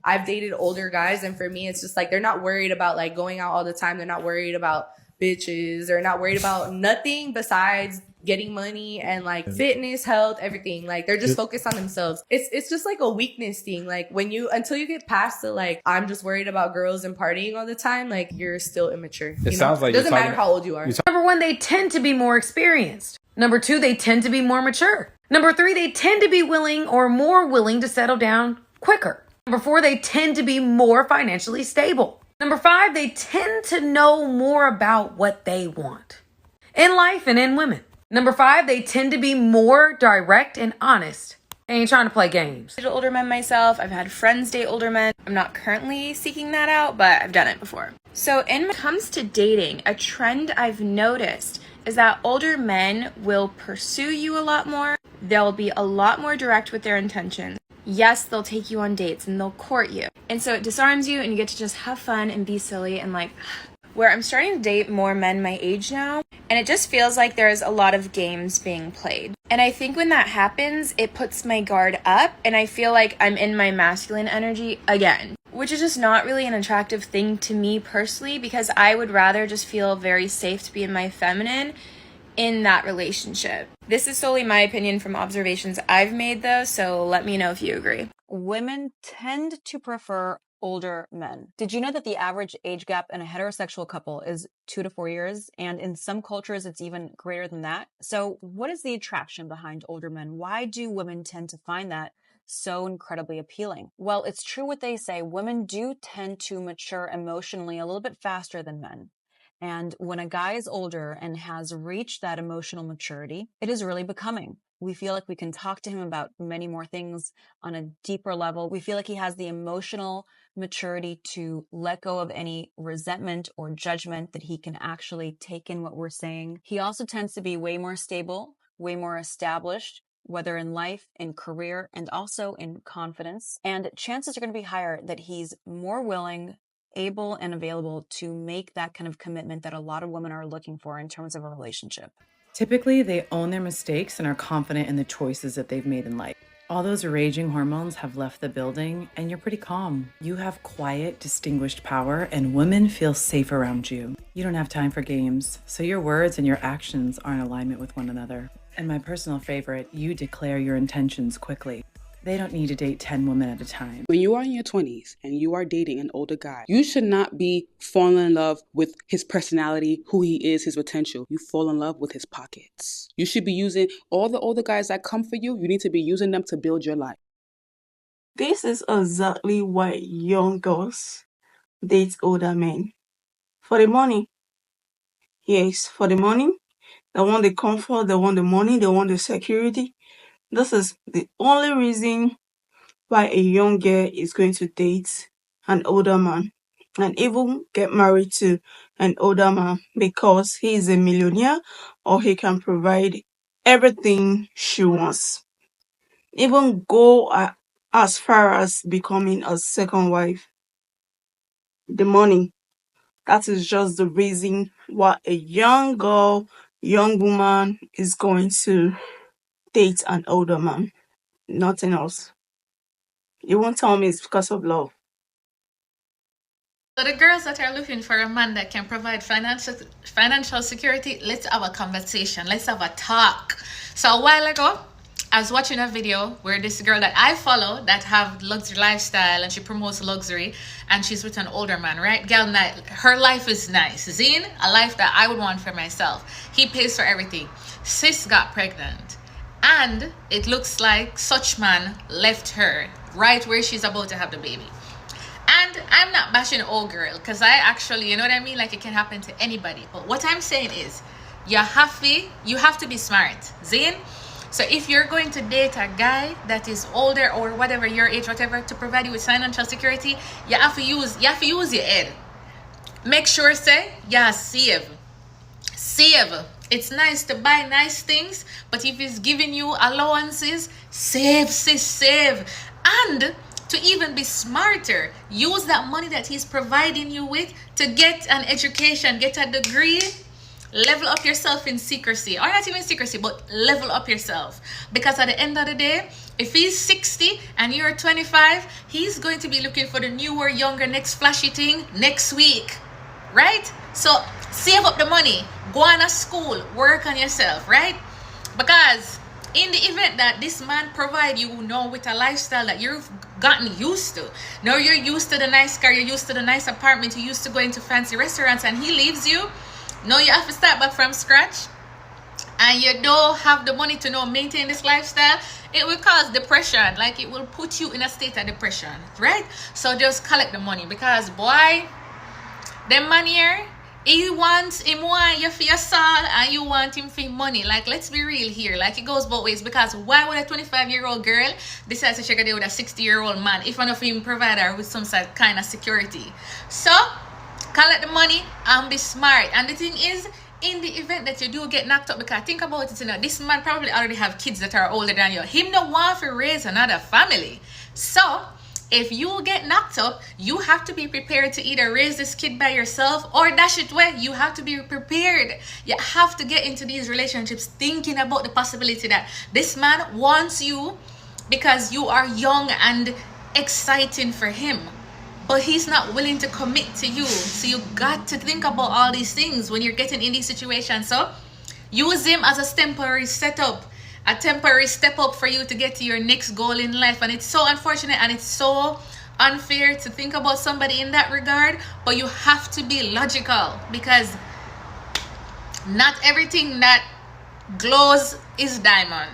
I've dated older guys, and for me, it's just like they're not worried about like going out all the time. They're not worried about bitches. They're not worried about nothing besides getting money and like fitness, health, everything. Like they're just focused on themselves. It's just like a weakness thing. Like when you until you get past the like I'm just worried about girls and partying all the time, like you're still immature. It sounds like it doesn't matter how old you are. Number 1, they tend to be more experienced. Number 2, they tend to be more mature. Number 3, they tend to be willing or more willing to settle down quicker. Number 4, they tend to be more financially stable. Number 5, they tend to know more about what they want in life and in women. Number 5, they tend to be more direct and honest. They ain't trying to play games. I've dated older men myself. I've had friends date older men. I'm not currently seeking that out, but I've done it before. So when it comes to dating, a trend I've noticed is that older men will pursue you a lot more. They'll be a lot more direct with their intentions. Yes, they'll take you on dates and they'll court you. And so it disarms you and you get to just have fun and be silly and like, where I'm starting to date more men my age now, and it just feels like there's a lot of games being played. And I think when that happens, it puts my guard up and I feel like I'm in my masculine energy again, which is just not really an attractive thing to me personally, because I would rather just feel very safe to be in my feminine in that relationship. This is solely my opinion from observations I've made though, so let me know if you agree. Women tend to prefer older men. Did you know that the average age gap in a heterosexual couple is 2 to 4 years? And in some cultures, it's even greater than that. So what is the attraction behind older men? Why do women tend to find that so incredibly appealing? Well, it's true what they say. Women do tend to mature emotionally a little bit faster than men. And when a guy is older and has reached that emotional maturity, it is really becoming. We feel like we can talk to him about many more things on a deeper level. We feel like he has the emotional maturity to let go of any resentment or judgment, that he can actually take in what we're saying. He also tends to be way more stable, way more established, whether in life, in career, and also in confidence. And chances are going to be higher that he's more willing, able, and available to make that kind of commitment that a lot of women are looking for in terms of a relationship. Typically, they own their mistakes and are confident in the choices that they've made in life. All those raging hormones have left the building, and you're pretty calm. You have quiet, distinguished power, and women feel safe around you. You don't have time for games, so your words and your actions are in alignment with one another. And my personal favorite, you declare your intentions quickly. They don't need to date 10 women at a time. When you are in your 20s and you are dating an older guy, you should not be falling in love with his personality, who he is, his potential. You fall in love with his pockets. You should be using all the older guys that come for you. You need to be using them to build your life. This is exactly why young girls date older men. For the money. Yes, for the money. They want the comfort, they want the money, they want the security. This is the only reason why a young girl is going to date an older man and even get married to an older man, because he is a millionaire or he can provide everything she wants. Even go as far as becoming a second wife. The money. That is just the reason why a young girl, young woman is going to date an older man. Nothing else. You won't tell me it's because of love. So the girls that are looking for a man that can provide financial security, let's have a conversation. Let's have a talk. So a while ago, I was watching a video where this girl that I follow that have luxury lifestyle and she promotes luxury, and she's with an older man, right? Girl, her life is nice. Zine, a life that I would want for myself. He pays for everything. Sis got pregnant, and it looks like such man left her right where she's about to have the baby. And I'm not bashing old girl, because I actually, you know what I mean? Like, it can happen to anybody. But what I'm saying is, you have to be smart. Zine? So if you're going to date a guy that is older or whatever, your age, whatever, to provide you with financial security, you have to use your head. Make sure, save. It's nice to buy nice things, but if he's giving you allowances, save, sis, save. And to even be smarter, use that money that he's providing you with to get an education, get a degree, level up yourself in secrecy, or not even secrecy, but level up yourself. Because at the end of the day, if he's 60 and you're 25, he's going to be looking for the newer, younger, next flashy thing next week, right? So save up the money, go on a school, work on yourself, right? Because in the event that this man provide you with a lifestyle that you've gotten used to, now you're used to the nice car, you're used to the nice apartment, you're used to going to fancy restaurants, and he leaves you, now you have to start back from scratch, and you don't have the money to maintain this lifestyle, it will cause depression. Like, it will put you in a state of depression, right? So just collect the money, because boy, them man here, he wants you for your soul, and you want him for money. Like, let's be real here. Like, it goes both ways. Because why would a 25-year-old girl decide to check a day with a 60-year-old man if one of him provide her with some kind of security? So collect the money and be smart. And the thing is, in the event that you do get knocked up, because think about it, this man probably already have kids that are older than you. Him no want to raise another family. So if you get knocked up, you have to be prepared to either raise this kid by yourself or dash it away. You have to be prepared. You have to get into these relationships thinking about the possibility that this man wants you because you are young and exciting for him, but he's not willing to commit to you. So you got to think about all these things when you're getting in these situations. So use him as a temporary setup, a temporary step up for you to get to your next goal in life. And it's so unfortunate and it's so unfair to think about somebody in that regard, but you have to be logical, because not everything that glows is diamond.